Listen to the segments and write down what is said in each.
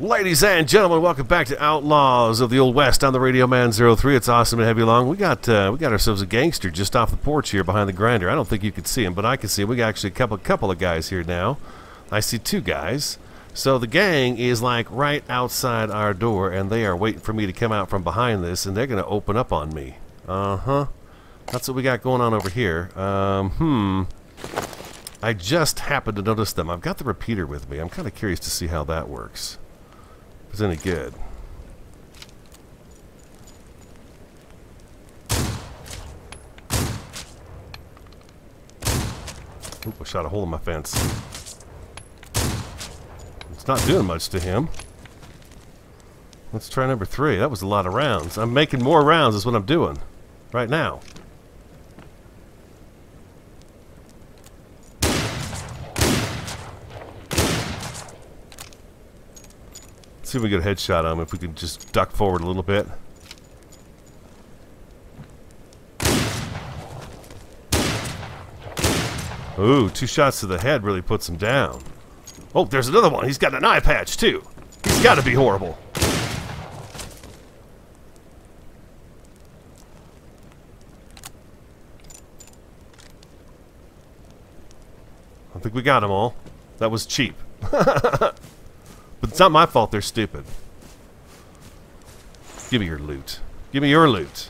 Ladies and gentlemen, welcome back to Outlaws of the Old West on the Radio Man 03. It's awesome to have you along. We got ourselves a gangster just off the porch here behind the grinder. I don't think you can see him, but I can see him. We got actually a couple of guys here now. I see two guys. So the gang is like right outside our door, and they are waiting for me to come out from behind this, and they're going to open up on me. That's what we got going on over here. I just happened to notice them. I've got the repeater with me. I'm kind of curious to see how that works. If it's any good. Oop, I shot a hole in my fence. It's not doing much to him. Let's try number 3. That was a lot of rounds. I'm making more rounds is what I'm doing right now. See if we get a headshot on him, if we can just duck forward a little bit. Ooh, 2 shots to the head really puts him down. Oh, there's another one. He's got an eye patch, too. He's got to be horrible. I think we got them all. That was cheap. But it's not my fault they're stupid. Give me your loot. Give me your loot.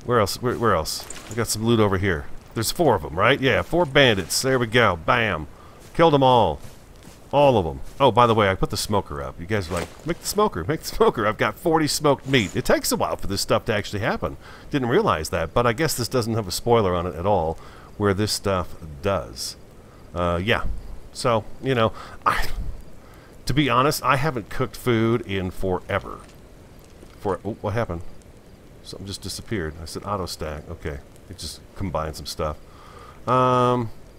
Where else? Where else? I got some loot over here. There's 4 of them, right? Yeah, 4 bandits. There we go. Bam. Killed them all. All of them. Oh, by the way, I put the smoker up. You guys are like, make the smoker. Make the smoker. I've got 40 smoked meat. It takes a while for this stuff to actually happen. Didn't realize that, but I guess this doesn't have a spoiler on it at all, where this stuff does. Yeah. So, you know, to be honest, I haven't cooked food in forever. Oh, what happened? Something just disappeared. I said auto stack. Okay. It just combined some stuff.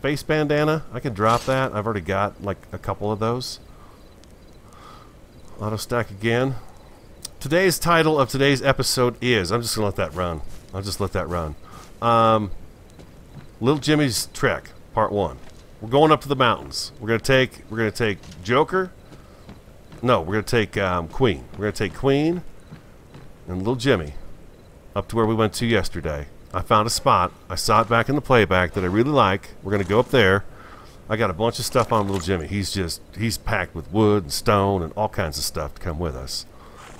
Face bandana. I can drop that. I've already got like a couple of those. Auto stack again. Today's title of today's episode is... I'm just going to let that run. I'll just let that run. Lil Jimmy's Trek, Part 1. We're going up to the mountains. We're going to take Joker... No, we're going to take Queen. We're going to take Queen and Lil Jimmy up to where we went to yesterday. I found a spot. I saw it back in the playback that I really like. We're going to go up there. I got a bunch of stuff on Lil Jimmy. He's packed with wood and stone and all kinds of stuff to come with us.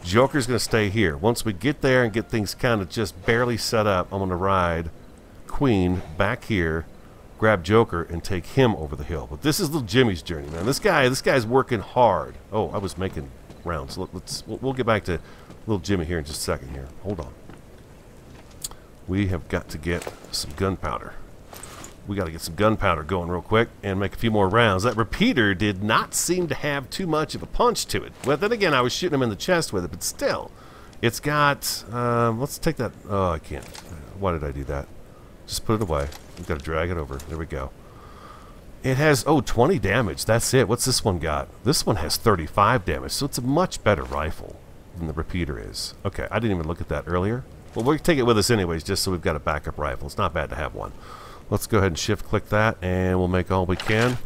Joker's going to stay here. Once we get there and get things kind of just barely set up, I'm going to ride Queen back here, grab Joker, and take him over the hill. But this is Lil Jimmy's journey, man. This guy's working hard. Oh, I was making rounds. We'll get back to Lil Jimmy here in just a second here. Hold on. We have got to get some gunpowder. We got to get some gunpowder going real quick and make a few more rounds. That repeater did not seem to have too much of a punch to it. But then again, I was shooting him in the chest with it, but still. It's got... let's take that... Oh, I can't. Why did I do that? Just put it away. We've got to drag it over. There we go. It has, 20 damage. That's it. What's this one got? This one has 35 damage, so it's a much better rifle than the repeater is. Okay, I didn't even look at that earlier. Well, we'll take it with us anyways, just so we've got a backup rifle. It's not bad to have one. Let's go ahead and shift-click that, and we'll make all we can.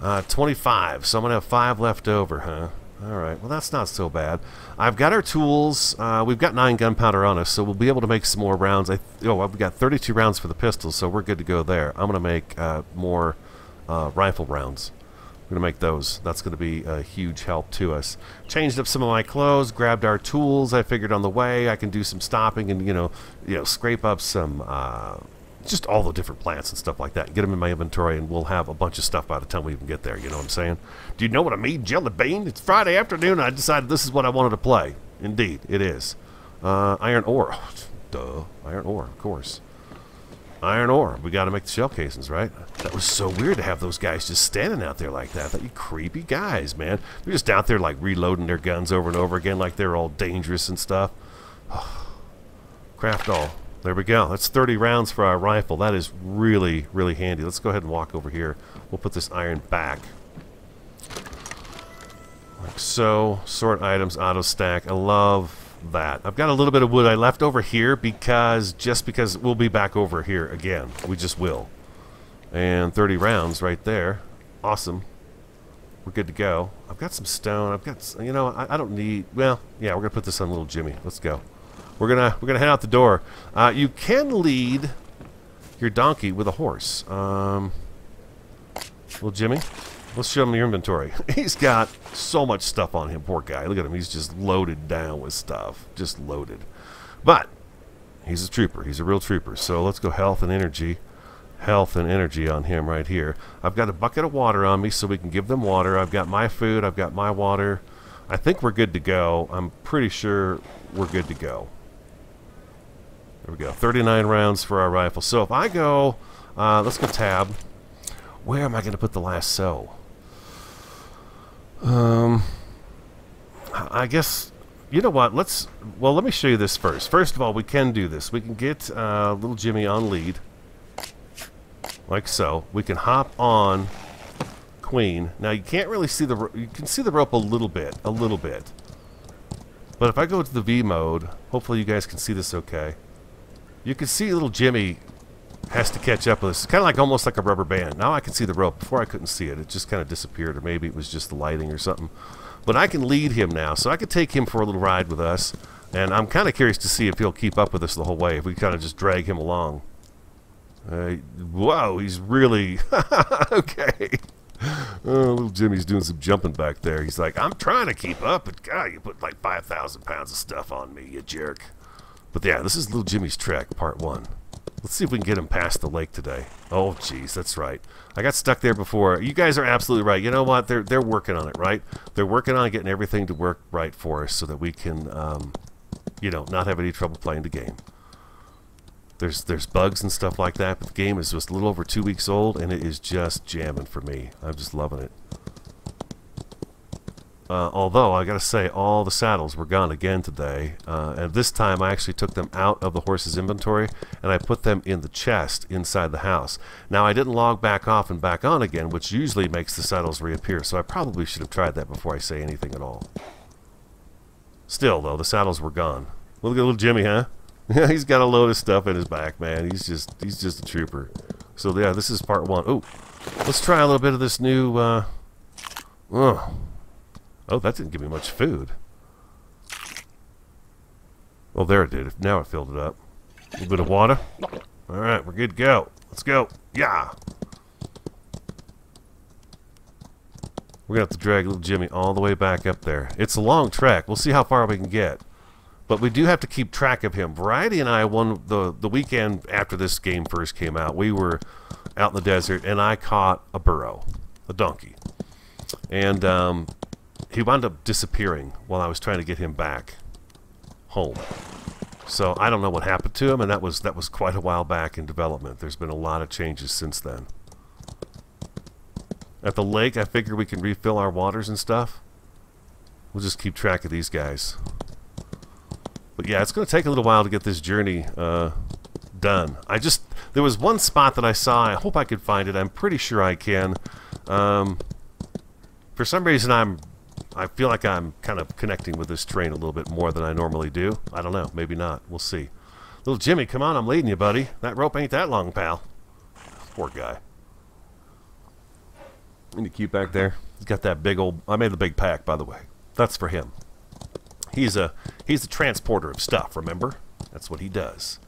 25, so I'm going to have 5 left over, huh? Alright, well that's not so bad. I've got our tools. We've got 9 gunpowder on us, so we'll be able to make some more rounds. We've got 32 rounds for the pistols, so we're good to go there. I'm going to make more rifle rounds. We're going to make those. That's going to be a huge help to us. Changed up some of my clothes, grabbed our tools. I figured on the way I can do some stopping and, you know, scrape up some... just all the different plants and stuff like that. Get them in my inventory, and we'll have a bunch of stuff by the time we even get there. You know what I'm saying? Do you know what I mean, Jelly Bean? It's Friday afternoon, and I decided this is what I wanted to play. Indeed, it is. Iron ore. Oh, duh. Iron ore, of course. Iron ore. We got to make the shell casings, right? That was so weird to have those guys just standing out there like that. You creepy guys, man. They're just out there like reloading their guns over and over again like they're all dangerous and stuff. Craft all. There we go. That's 30 rounds for our rifle. That is really, really handy. Let's go ahead and walk over here. We'll put this iron back. Like so. Sort items, auto stack. I love that. I've got a little bit of wood I left over here because we'll be back over here again. We just will. And 30 rounds right there. Awesome. We're good to go. I've got some stone. I've got, you know, I don't need. Well, yeah, we're gonna put this on Lil Jimmy. Let's go. We're gonna head out the door. You can lead your donkey with a horse. Lil Jimmy, let's show him your inventory. He's got so much stuff on him. Poor guy. Look at him. He's just loaded down with stuff. Just loaded. But he's a trooper. He's a real trooper. So let's go health and energy. Health and energy on him right here. I've got a bucket of water on me so we can give them water. I've got my food. I've got my water. I think we're good to go. I'm pretty sure we're good to go. There we go. 39 rounds for our rifle. So if I go, let's go tab. Where am I going to put the lasso? I guess, you know what? Well, let me show you this first. First of all, we can do this. We can get Lil Jimmy on lead. Like so. We can hop on Queen. Now you can't really see the you can see the rope a little bit. But if I go to the V mode, hopefully you guys can see this okay. You can see little Jimmy has to catch up with us. It's kind of like almost like a rubber band. Now I can see the rope. Before I couldn't see it. It just kind of disappeared, or maybe it was just the lighting or something. But I can lead him now, so I could take him for a little ride with us. And I'm kind of curious to see if he'll keep up with us the whole way, if we kind of just drag him along. Whoa, he's really... okay. Little Jimmy's doing some jumping back there. He's like, I'm trying to keep up, but God, you put like 5,000 pounds of stuff on me, you jerk. But yeah, this is Little Jimmy's trek, part 1. Let's see if we can get him past the lake today. Oh, jeez, that's right. I got stuck there before. You guys are absolutely right. You know what? They're working on it, right? They're working on getting everything to work right for us so that we can, you know, not have any trouble playing the game. There's bugs and stuff like that, but the game is just a little over 2 weeks old, and it is just jamming for me. I'm just loving it. Although, I gotta say, all the saddles were gone again today. And this time, I actually took them out of the horse's inventory, and I put them in the chest inside the house. Now, I didn't log back off and back on again, which usually makes the saddles reappear, so I probably should have tried that before I say anything at all. Still, though, the saddles were gone. Look at little Jimmy, huh? He's got a load of stuff in his back, man. He's just a trooper. So yeah, this is part 1. Oh, let's try a little bit of this new. Oh, that didn't give me much food. Oh, there it did. Now it filled it up. A little bit of water. All right, we're good to go. Let's go. Yeah. We're gonna have to drag little Jimmy all the way back up there. It's a long trek. We'll see how far we can get. But we do have to keep track of him. Variety and I won the weekend after this game first came out. We were out in the desert, and I caught a burro, a donkey. And he wound up disappearing while I was trying to get him back home. So I don't know what happened to him, and that was quite a while back in development. There's been a lot of changes since then. At the lake, I figure we can refill our waters and stuff. We'll just keep track of these guys. But yeah, it's going to take a little while to get this journey done. There was one spot that I saw. I hope I could find it. I'm pretty sure I can. For some reason, I feel like I'm kind of connecting with this train a little bit more than I normally do. I don't know. Maybe not. We'll see. Little Jimmy, come on. I'm leading you, buddy. That rope ain't that long, pal. Poor guy. Isn't he cute back there? He's got that big old... I made the big pack, by the way. That's for him. He's a transporter of stuff, remember? That's what he does.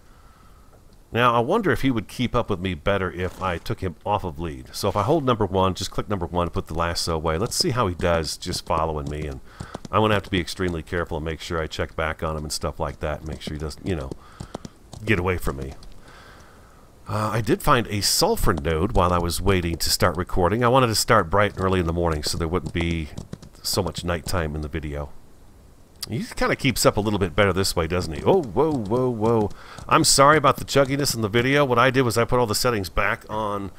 Now, I wonder if he would keep up with me better if I took him off of lead. So if I hold number 1, just click number 1, put the lasso away. Let's see how he does just following me. And I'm going to have to be extremely careful and make sure I check back on him and stuff like that. And make sure he doesn't, you know, get away from me. I did find a sulfur node while I was waiting to start recording. I wanted to start bright and early in the morning so there wouldn't be so much nighttime in the video. He kind of keeps up a little bit better this way, doesn't he? Oh, whoa, whoa, whoa. I'm sorry about the chugginess in the video. What I did was I put all the settings back on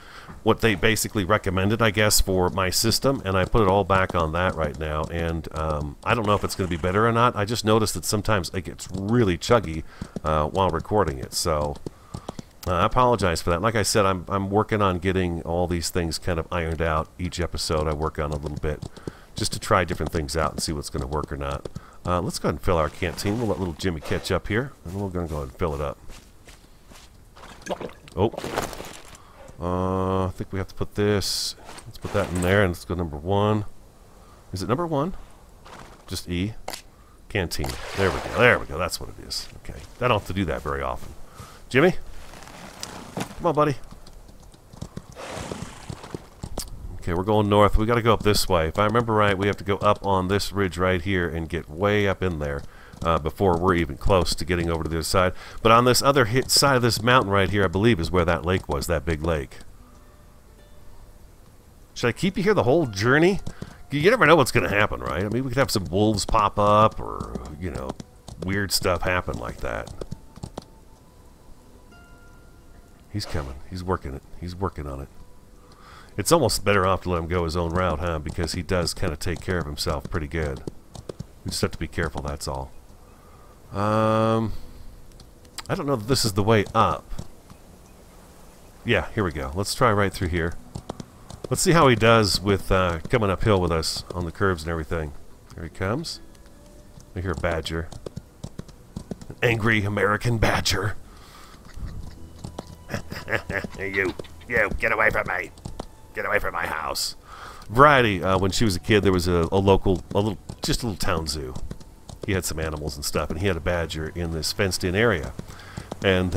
what they basically recommended, I guess, for my system, and I put it all back on that right now. And I don't know if it's going to be better or not. I just noticed that sometimes it gets really chuggy while recording it. So I apologize for that. Like I said, I'm working on getting all these things kind of ironed out. Each episode I work on a little bit just to try different things out and see what's going to work or not. Let's go ahead and fill our canteen. We'll let little Jimmy catch up here, and we're going to go ahead and fill it up. Oh. I think we have to put this. Let's put that in there, and let's go number 1. Is it number 1? Just E. Canteen. There we go. There we go. That's what it is. Okay. I don't have to do that very often. Jimmy? Come on, buddy. Okay, we're going north. We got to go up this way. If I remember right, we have to go up on this ridge right here and get way up in there before we're even close to getting over to the other side. But on this other side of this mountain right here, I believe, is where that lake was, that big lake. Should I keep you here the whole journey? You never know what's going to happen, right? I mean, we could have some wolves pop up or, you know, weird stuff happen like that. He's coming. He's working it. He's working on it. It's almost better off to let him go his own route, huh? Because he does kind of take care of himself pretty good. We just have to be careful, that's all. I don't know if this is the way up. Yeah, here we go. Let's try right through here. Let's see how he does with coming uphill with us on the curves and everything. Here he comes. I hear a badger. An angry American badger. You, get away from me. Get away from my house. Variety, when she was a kid, there was a little town zoo. He had some animals and stuff, and he had a badger in this fenced-in area. And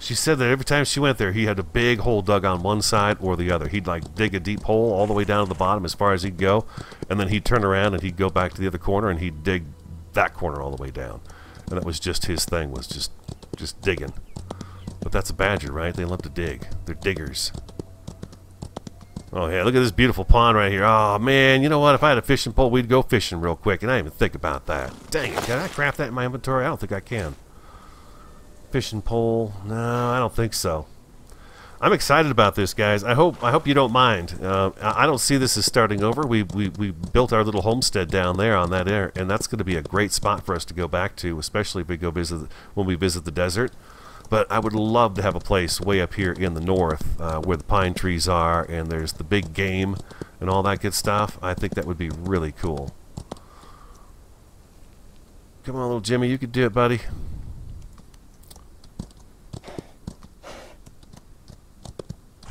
she said that every time she went there, he had a big hole dug on one side or the other. He'd like dig a deep hole all the way down to the bottom as far as he'd go, and then he'd turn around and he'd go back to the other corner and he'd dig that corner all the way down. And that was just his thing, was just digging. But that's a badger, right? They love to dig. They're diggers. Oh, yeah, look at this beautiful pond right here. Oh, man, you know what? If I had a fishing pole, we'd go fishing real quick, and I didn't even think about that. Dang it, can I craft that in my inventory? I don't think I can. Fishing pole? No, I don't think so. I'm excited about this, guys. I hope you don't mind. I don't see this as starting over. We built our little homestead down there on that air, and that's going to be a great spot for us to go back to, especially if we go visit when we visit the desert. But I would love to have a place way up here in the north where the pine trees are and there's the big game and all that good stuff. I think that would be really cool. Come on, little Jimmy, you could do it, buddy.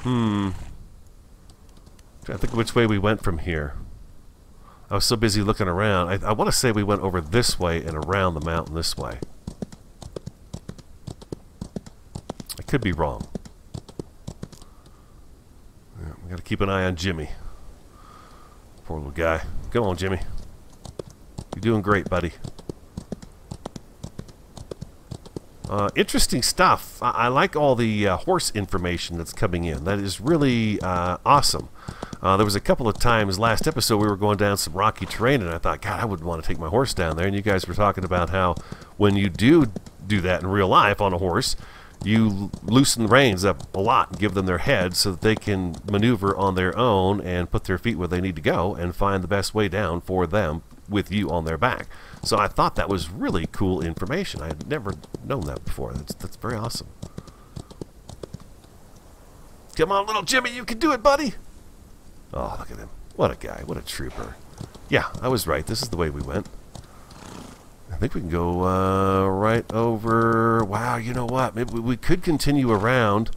Trying to think which way we went from here. I was so busy looking around. I want to say we went over this way and around the mountain this way. I could be wrong. Yeah, we got to keep an eye on Jimmy. Poor little guy. Come on, Jimmy. You're doing great, buddy. Interesting stuff. I like all the horse information that's coming in. That is really awesome. There was a couple of times last episode we were going down some rocky terrain, and I thought, God, I would want to take my horse down there. And you guys were talking about how when you do that in real life on a horse, you loosen the reins up a lot and give them their head so that they can maneuver on their own and put their feet where they need to go and find the best way down for them with you on their back. So I thought that was really cool information. I had never known that before. That's very awesome. Come on, little Jimmy, you can do it, buddy. Oh, look at him. What a guy. What a trooper. Yeah, I was right. This is the way we went. I think we can go right over. Wow, you know what? Maybe we could continue around.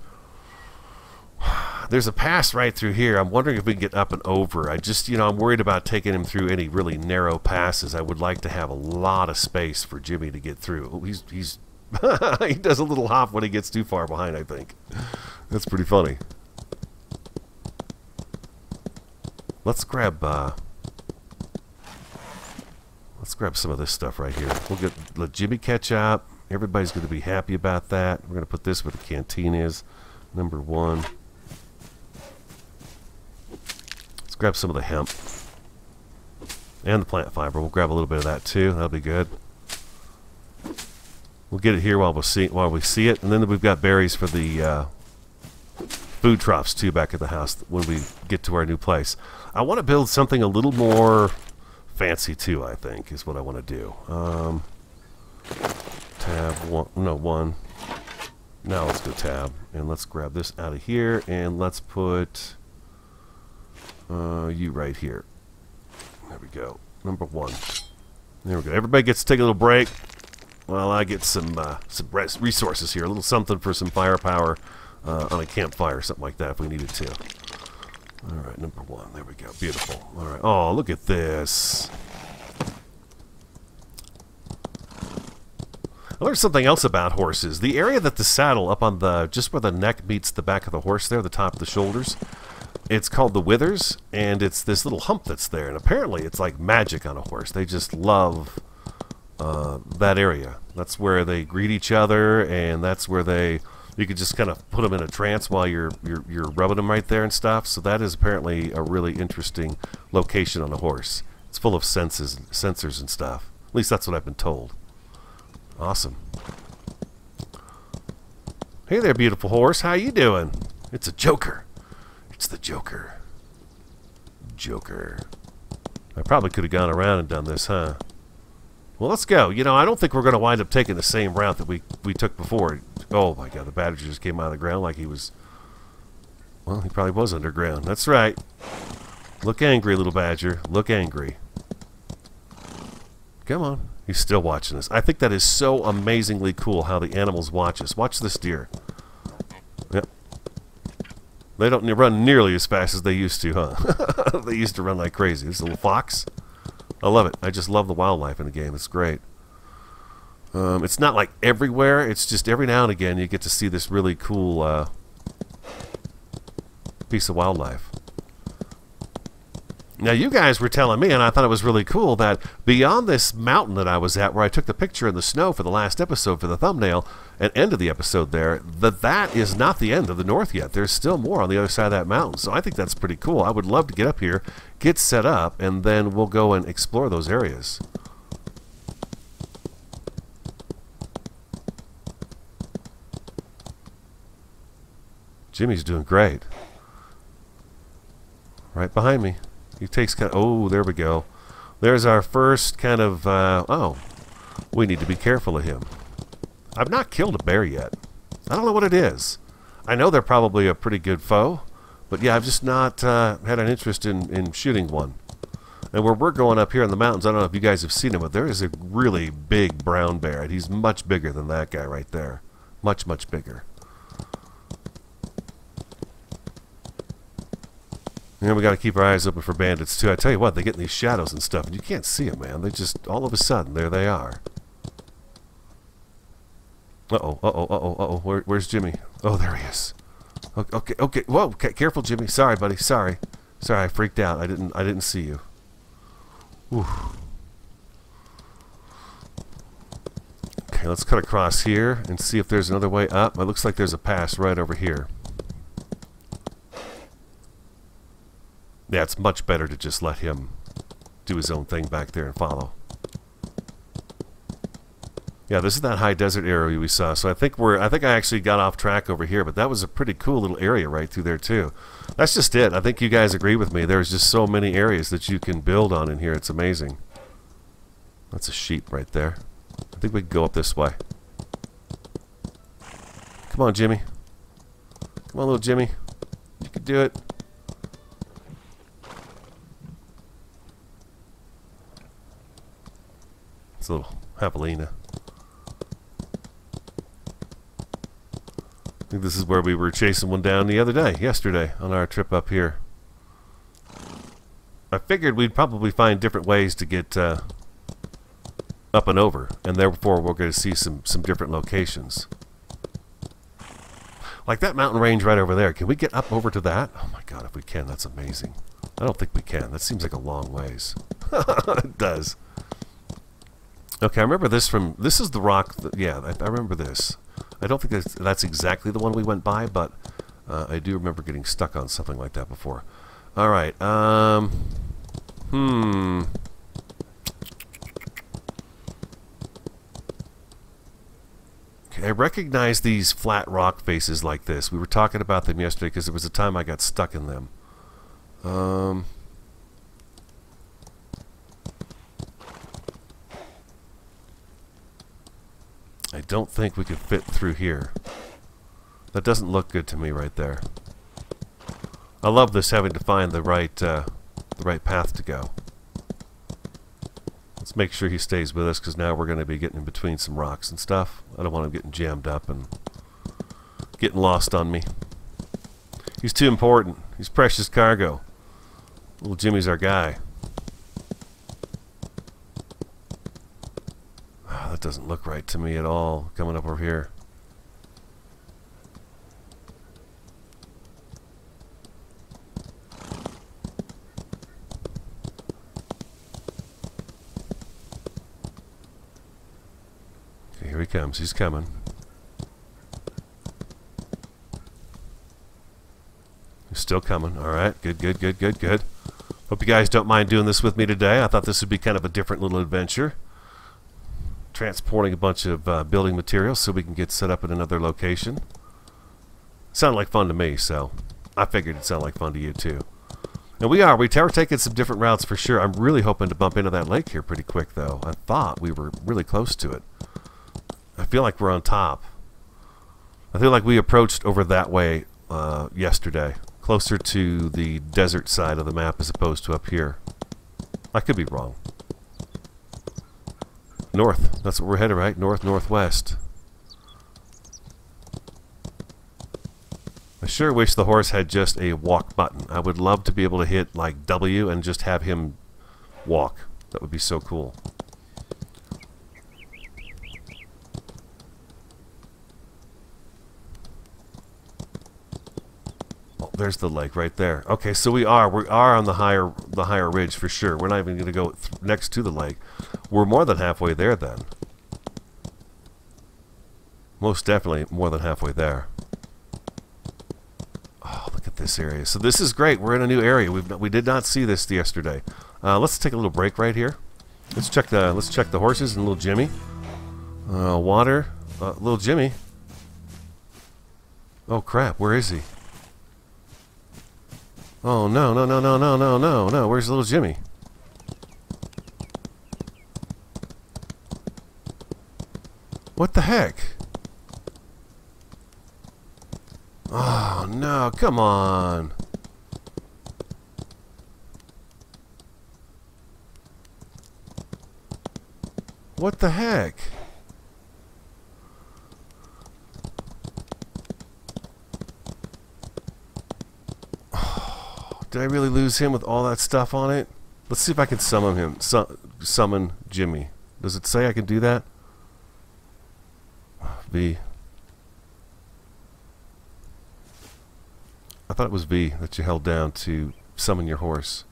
There's a pass right through here. I'm wondering if we can get up and over. I'm worried about taking him through any really narrow passes. I would like to have a lot of space for Jimmy to get through. Oh, he's he does a little hop when he gets too far behind, I think. That's pretty funny. Let's grab some of this stuff right here. Let Jimmy catch up. Everybody's going to be happy about that. We're going to put this where the canteen is. Number 1. Let's grab some of the hemp. And the plant fiber. We'll grab a little bit of that too. That'll be good. We'll get it here while we see it. And then we've got berries for the food troughs too back at the house when we get to our new place. I want to build something a little more fancy too, I think, is what I want to do. Tab 1. No, 1. Now let's go tab. And let's grab this out of here. And let's put you right here. There we go. Number 1. There we go. Everybody gets to take a little break while I get some resources here. A little something for some firepower on a campfire, something like that if we needed to. All right, number 1. There we go. Beautiful. All right. Oh, look at this. I learned something else about horses. The area that the saddle up on the, just where the neck meets the back of the horse there, the top of the shoulders, it's called the withers, and it's this little hump that's there. And apparently it's like magic on a horse. They just love that area. That's where they greet each other, and that's where you could just kind of put them in a trance while you're rubbing them right there and stuff. So that is apparently a really interesting location on a horse. It's full of sensors and stuff. At least that's what I've been told. Awesome. Hey there, beautiful horse. How you doing? It's a Joker. It's the Joker. Joker. I probably could have gone around and done this, huh? Well, let's go. You know, I don't think we're going to wind up taking the same route that we took before. Oh, my God. The badger just came out of the ground like he was... Well, he probably was underground. That's right. Look angry, little badger. Look angry. Come on. He's still watching us. I think that is so amazingly cool how the animals watch us. Watch this deer. Yep. They don't run nearly as fast as they used to, huh? They used to run like crazy. This little fox. I love it. I just love the wildlife in the game. It's great. It's not like everywhere. It's just every now and again you get to see this really cool piece of wildlife. Now, you guys were telling me, and I thought it was really cool, that beyond this mountain that I was at, where I took the picture in the snow for the last episode for the thumbnail, and end of the episode there, that is not the end of the north yet. There's still more on the other side of that mountain. So I think that's pretty cool. I would love to get up here, get set up, and then we'll go and explore those areas. Jimmy's doing great. Right behind me. He takes kind of... Oh, there we go. There's our first kind of... oh, we need to be careful of him. I've not killed a bear yet. I don't know what it is. I know they're probably a pretty good foe. But yeah, I've just not had an interest in shooting one. And where we're going up here in the mountains, I don't know if you guys have seen him, but there is a really big brown bear. And he's much bigger than that guy right there. Much, much bigger. And we got to keep our eyes open for bandits, too. I tell you what, they get in these shadows and stuff, and you can't see them, man. They just, all of a sudden, there they are. Uh-oh, uh-oh, uh-oh, uh-oh. Where's Jimmy? Oh, there he is. Okay, okay. Whoa, okay, careful, Jimmy. Sorry, buddy. Sorry. Sorry, I freaked out. I didn't see you. Whew. Okay, let's cut across here and see if there's another way up. It looks like there's a pass right over here. Yeah, it's much better to just let him do his own thing back there and follow. Yeah, this is that high desert area we saw. So I think I actually got off track over here, but that was a pretty cool little area right through there too. That's just it. I think you guys agree with me. There's just so many areas that you can build on in here. It's amazing. That's a sheep right there. I think we can go up this way. Come on, Jimmy. Come on, little Jimmy. You can do it. It's a little javelina. I think this is where we were chasing one down the other day, yesterday, on our trip up here. I figured we'd probably find different ways to get up and over, and therefore we're going to see some different locations. Like that mountain range right over there. Can we get up over to that? Oh my God, if we can, that's amazing. I don't think we can. That seems like a long ways. It does. Okay, I remember this from... This is the rock... Yeah, I remember this. I don't think that's exactly the one we went by, but I do remember getting stuck on something like that before. Alright, Okay, I recognize these flat rock faces like this. We were talking about them yesterday because there was a time I got stuck in them. I don't think we could fit through here. That doesn't look good to me right there. I love this, having to find the right path to go. Let's make sure he stays with us, because now we're going to be getting in between some rocks and stuff. I don't want him getting jammed up and getting lost on me. He's too important. He's precious cargo. Little Jimmy's our guy. Oh, that doesn't look right to me at all, coming up over here. Okay, here he comes. He's coming. He's still coming. All right. Good, good, good, good, good. Hope you guys don't mind doing this with me today. I thought this would be kind of a different little adventure. Transporting a bunch of building materials so we can get set up in another location. Sounded like fun to me, so I figured it'd sound like fun to you too. And we're taking some different routes for sure. I'm really hoping to bump into that lake here pretty quick, though. I thought we were really close to it. I feel like we're on top. I feel like we approached over that way yesterday. Closer to the desert side of the map as opposed to up here. I could be wrong. North. That's what we're headed, right? North, northwest. I sure wish the horse had just a walk button. I would love to be able to hit like W and just have him walk. That would be so cool. There's the lake right there. Okay, so we are on the higher ridge for sure. We're not even going to go next to the lake. We're more than halfway there then. Most definitely more than halfway there. Oh, look at this area. So this is great. We're in a new area. We did not see this yesterday. Let's take a little break right here. Let's check the horses and little Jimmy. Water. Little Jimmy. Oh crap! Where is he? Oh, no, no, no, no, no, no, no, no. Where's little Jimmy? What the heck? Oh, no, come on. What the heck? Did I really lose him with all that stuff on it? Let's see if I can summon him. Summon Jimmy. Does it say I can do that? V. I thought it was V that you held down to summon your horse.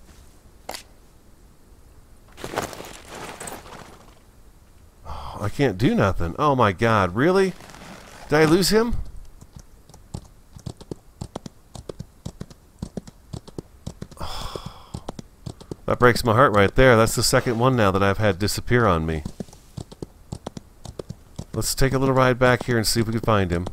Oh, I can't do nothing. Oh my God, really? Did I lose him? That breaks my heart right there. That's the second one now that I've had disappear on me. Let's take a little ride back here and see if we can find him.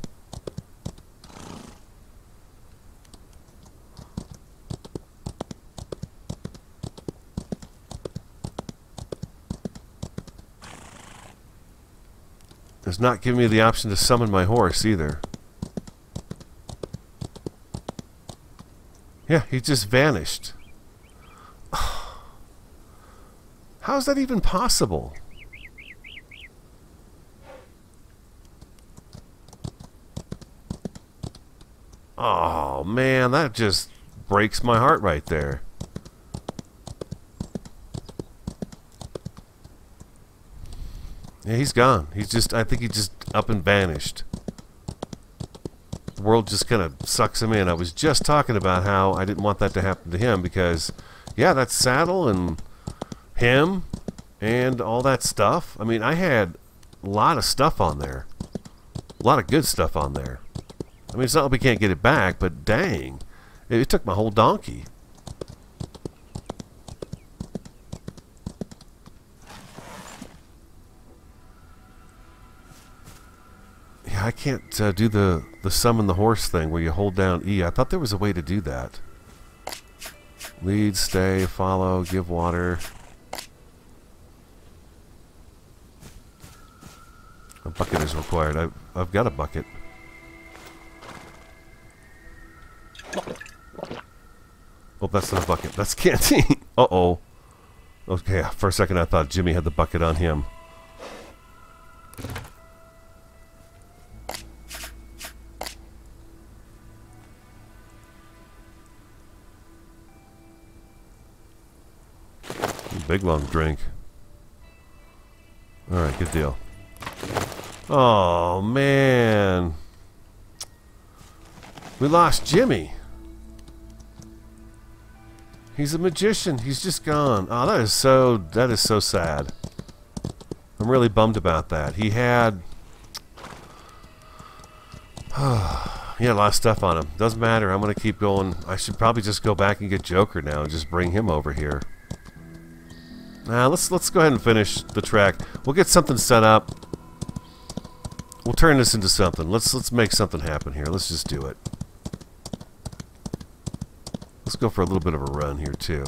It's not giving me the option to summon my horse either. Yeah, he just vanished. How is that even possible? Oh man, that just breaks my heart right there. Yeah, he's gone. I think he just up and vanished. The world just kind of sucks him in. I was just talking about how I didn't want that to happen to him because, yeah, that saddle and him and all that stuff. I mean, I had a lot of stuff on there. A lot of good stuff on there. I mean, it's not like we can't get it back, but dang. It took my whole donkey. Yeah, I can't do the summon the horse thing where you hold down E. I thought there was a way to do that. Lead, stay, follow, give water. A bucket is required. I've got a bucket. Oh, that's not a bucket. That's canteen. Uh-oh. Okay, for a second I thought Jimmy had the bucket on him. big long drink. Alright, good deal. Oh, man. We lost Jimmy. He's a magician. He's just gone. Oh, that is so sad. I'm really bummed about that. He had a lot of stuff on him. Doesn't matter. I'm going to keep going. I should probably just go back and get Joker now and just bring him over here. Let's go ahead and finish the track. We'll get something set up. We'll turn this into something. Let's make something happen here. Let's just do it. Let's go for a little bit of a run here too.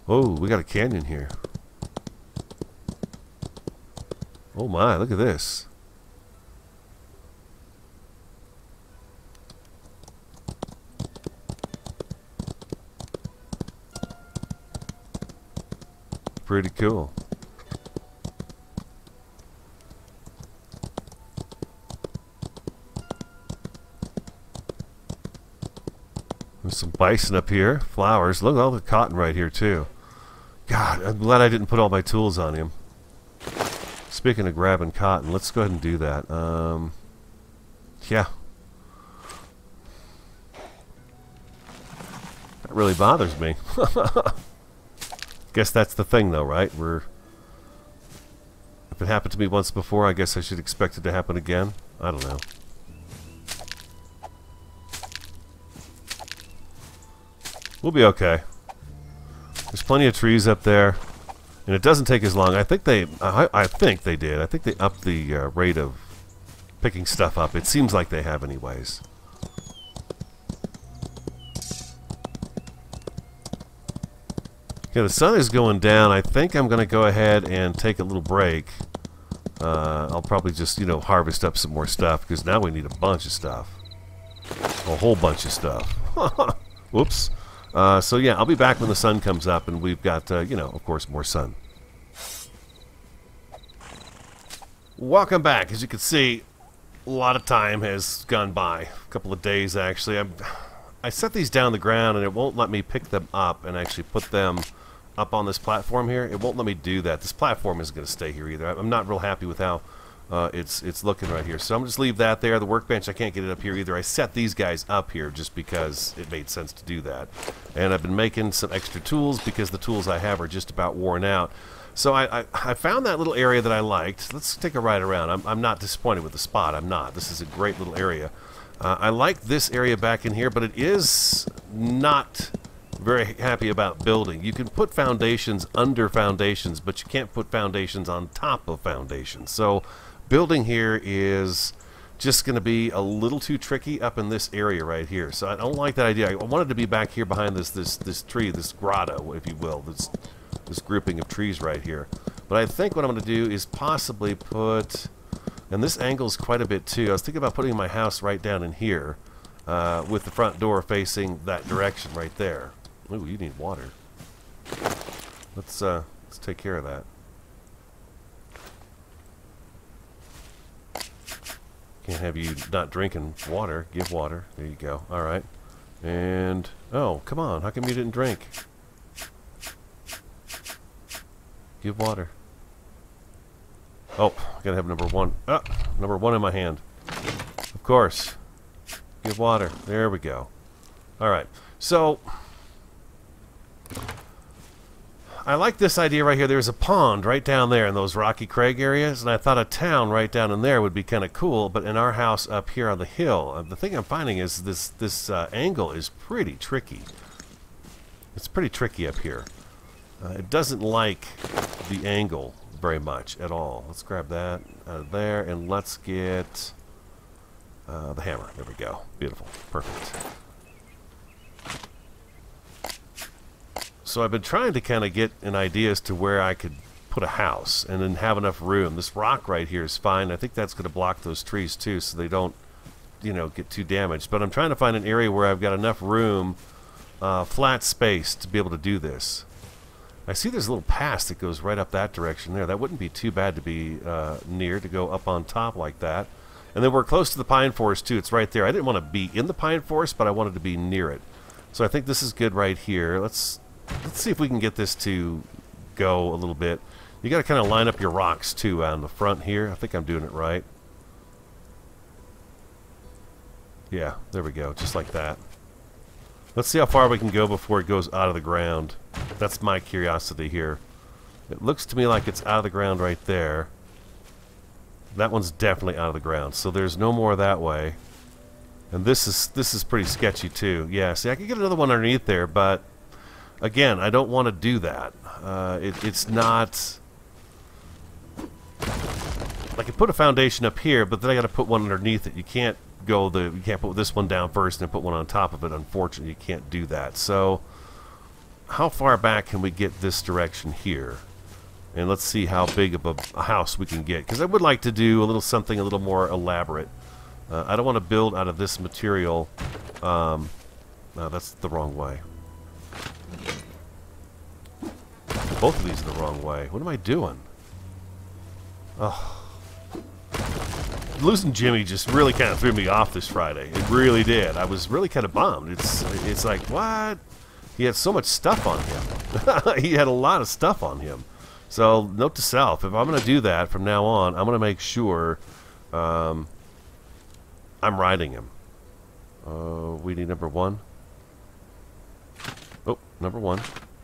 Oh, we got a canyon here. Oh my, look at this. Pretty cool. There's some bison up here. Flowers. Look at all the cotton right here too. God, I'm glad I didn't put all my tools on him. Speaking of grabbing cotton, let's go ahead and do that. Yeah. That really bothers me. Guess that's the thing though, right? If it happened to me once before, I guess I should expect it to happen again. I don't know. We'll be okay. There's plenty of trees up there, and it doesn't take as long. I think they did. I think they upped the rate of picking stuff up. It seems like they have, anyways. Okay, the sun is going down. I think I'm going to go ahead and take a little break. I'll probably just, harvest up some more stuff, because now we need a bunch of stuff. A whole bunch of stuff. Whoops. So yeah, I'll be back when the sun comes up, and we've got, of course, more sun. Welcome back. As you can see, a lot of time has gone by. A couple of days, actually. I set these down on the ground, and it won't let me pick them up and actually put them up on this platform here. It won't let me do that. This platform isn't going to stay here either. I'm not real happy with how it's looking right here. So I'm just leave that there. The workbench, I can't get it up here either. I set these guys up here just because it made sense to do that. And I've been making some extra tools because the tools I have are just about worn out. So I found that little area that I liked. Let's take a ride around. I'm not disappointed with the spot. I'm not. This is a great little area. I like this area back in here, but it is not very happy about building. You can put foundations under foundations, but you can't put foundations on top of foundations. So building here is just going to be a little too tricky up in this area right here. So I don't like that idea. I wanted to be back here behind this tree, this grotto, if you will, this grouping of trees right here. But I think what I'm going to do is possibly put, and this angle's quite a bit too. I was thinking about putting my house right down in here, with the front door facing that direction right there. Ooh, you need water. Let's take care of that. Can't have you not drinking water. Give water. There you go. All right. And oh, come on. How come you didn't drink? Give water. Oh, I gotta have number one. Number one in my hand. Of course. Give water. There we go. All right. So I like this idea right here. There's a pond right down there in those rocky crag areas, and I thought a town right down in there would be kind of cool, but in our house up here on the hill, the thing I'm finding is this angle is pretty tricky. It's pretty tricky up here. It doesn't like the angle very much at all. Let's grab that out of there, and let's get the hammer. There we go. Beautiful. Perfect. So I've been trying to kind of get an idea as to where I could put a house and then have enough room. This rock right here is fine. I think that's going to block those trees too, so they don't, get too damaged. But I'm trying to find an area where I've got enough room, flat space to be able to do this. I see there's a little pass that goes right up that direction there. That wouldn't be too bad to be near, to go up on top like that. And then we're close to the pine forest too. It's right there. I didn't want to be in the pine forest, but I wanted to be near it. So I think this is good right here. Let's see if we can get this to go a little bit. You got to kind of line up your rocks too on the front here. I think I'm doing it right. Yeah, there we go, just like that. Let's see how far we can go before it goes out of the ground. That's my curiosity here. It looks to me like it's out of the ground right there. That one's definitely out of the ground, so there's no more that way. And this is pretty sketchy too. Yeah, see, I could get another one underneath there, but again, I don't want to do that. It's not... I can put a foundation up here, but then I got to put one underneath it. You can't put this one down first and put one on top of it. Unfortunately, you can't do that. So, how far back can we get this direction here? And let's see how big of a house we can get. Because I would like to do something a little more elaborate. I don't want to build out of this material. No, that's the wrong way. Both of these are the wrong way. What am I doing? Oh. Losing Jimmy just really kind of threw me off this Friday. It really did. I was really kind of bummed. It's like, what? He had so much stuff on him. He had a lot of stuff on him. So, note to self, if I'm going to do that from now on, I'm going to make sure I'm riding him. We need number 1. Oh, number 1.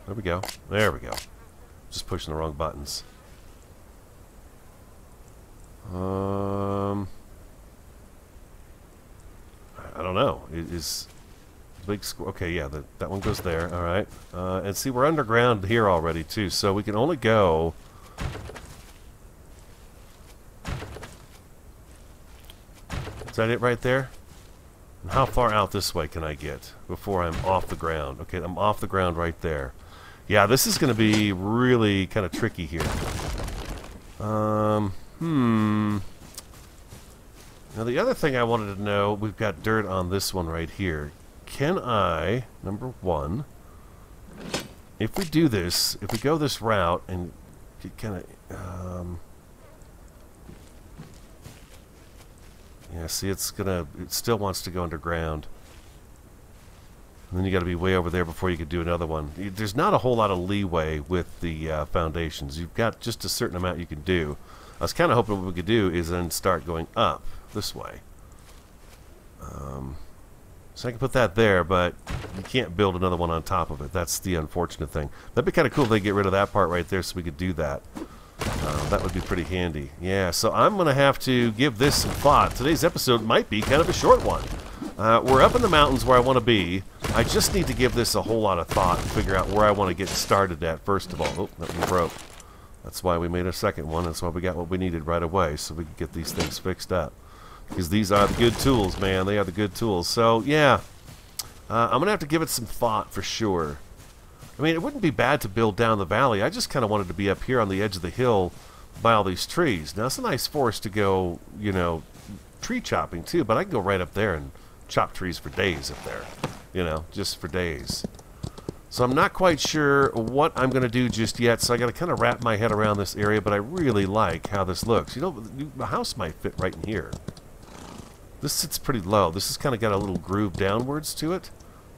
There we go. There we go. Just pushing the wrong buttons. I don't know. Is big square? Okay, yeah, that one goes there. All right, and see, we're underground here already too, so we can only go. Is that it right there? And how far out this way can I get before I'm off the ground? Okay, I'm off the ground right there. Yeah, this is going to be really kind of tricky here. Now the other thing I wanted to know, we've got dirt on this one right here. Can I, number 1, if we do this, if we go this route and kind of, yeah, see, it still wants to go underground. And then you got to be way over there before you could do another one. There's not a whole lot of leeway with the foundations. You've got just a certain amount you can do. I was kind of hoping what we could do is then start going up this way. So I can put that there, but you can't build another one on top of it. That's the unfortunate thing. That'd be kind of cool if they get rid of that part right there so we could do that. That would be pretty handy. Yeah, so I'm going to have to give this some thought. Today's episode might be kind of a short one. We're up in the mountains where I want to be. I just need to give this a whole lot of thought and figure out where I want to get started at first of all. Oh, that one broke. That's why we made a second one. That's why we got what we needed right away, so we could get these things fixed up. Because these are the good tools, man. They are the good tools. So, yeah. I'm going to have to give it some thought for sure. I mean, it wouldn't be bad to build down the valley. I just kind of wanted to be up here on the edge of the hill by all these trees. Now, it's a nice forest to go, you know, tree chopping too, but I can go right up there and chop trees for days up there. You know, just for days. So I'm not quite sure what I'm going to do just yet, so I got to kind of wrap my head around this area, but I really like how this looks. You know, the house might fit right in here. This sits pretty low. This has kind of got a little groove downwards to it.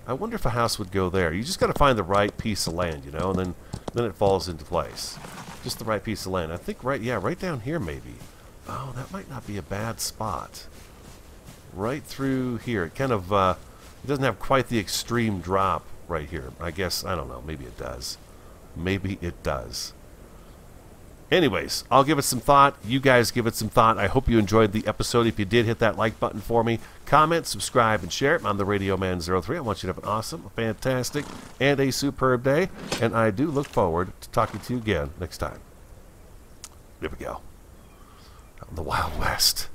I wonder if a house would go there. You just got to find the right piece of land, you know, and then it falls into place. Just the right piece of land. I think right down here maybe. Oh, that might not be a bad spot. Right through here. It kind of, it doesn't have quite the extreme drop right here. I guess, I don't know, maybe it does. Maybe it does. Anyways, I'll give it some thought. You guys give it some thought. I hope you enjoyed the episode. If you did, hit that like button for me. Comment, subscribe, and share it. I'm the Radio Man 03. I want you to have an awesome, a fantastic, and a superb day. And I do look forward to talking to you again next time. Here we go. Out in the Wild West.